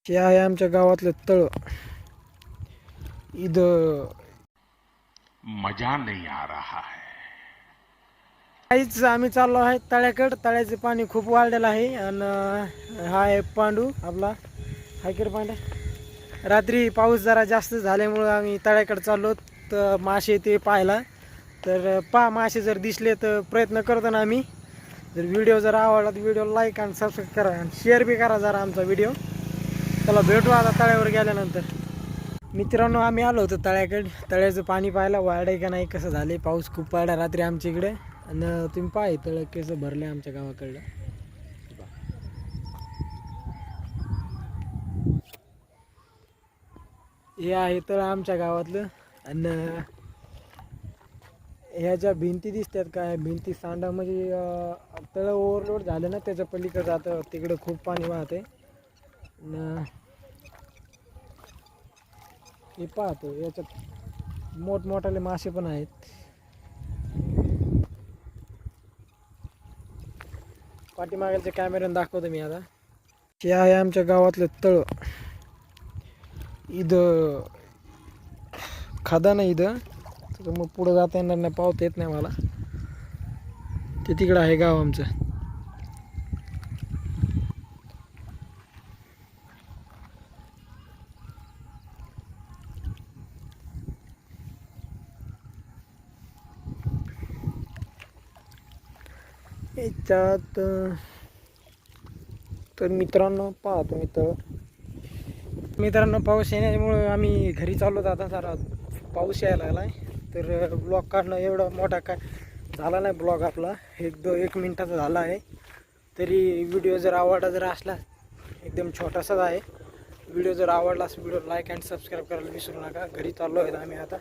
हे आहे आमच्या गावातलं तळ. इथं मजा नहीं आ रहा है. काहीच आम्ही चाललो आहे तळ्याकडं. तळ्याचे पाणी खूप वाढलेलं आहे आणि हा आहे पांडू आपला. हाय की रे पांड्या. रात्री पाऊस जरा जास्त झाल्यामुळं आम्ही तळ्याकडे चाललो तर मासे ते पाहायला. तर मासे जर दिसले तर प्रयत्न करतो ना आम्ही. जर व्हिडिओ जर आवडला तर व्हिडिओ लाईक आणि सबस्क्राईब करा आणि शेअर बी करा जरा आमचा व्हिडिओ. चला भेटू आता तळ्यावर गेल्यानंतर. मित्रांनो आम्ही आलो होतो तळ्याकडे. तळ्याचं पाणी पाहायला वाढआहे का नाही कसं झाले. पाऊस खूप पडला रात्री आमच्या इकडे आणि तुम्ही पाहा तळं कसं भरलं आमच्या गावाकडलं. हे आहे तळं आमच्या गावातलं. आणि ह्या ज्या भिंती दिसतात काय भिंती सांडा म्हणजे तळं ओव्हरलोड झालं ना त्याच्या पलीकडे जातं तिकडं खूप पाणी वाहते. हे पाहतो याच्यात मोठमोठाले मासे पण आहेत. पाठीमागच्या कॅमेऱ्याने दाखवतो मी आता. हे आहे आमच्या गावातलं तळ. इथं खदा नाही इथं तर मग पुढं जाता येणार नाही पावता येत नाही मला. ते तिकडं आहे गाव आमचं. याच्यात तर मित्रांनो पाहतो मित्रांनो पाऊस येण्यामुळं आम्ही घरी चाललो आता. जरा पाऊस यायला लागला आहे तर ब्लॉग काढणं एवढा मोठा काय झाला नाही. ब्लॉग आपला एक मिनटाचा झाला आहे. तरी व्हिडिओ जर आवडला जर असला एकदम छोटासाच आहे. व्हिडिओ जर आवडला व्हिडिओ लाईक अँड सबस्क्राईब करायला विसरू नका. घरी चाललो आहे आम्ही आता.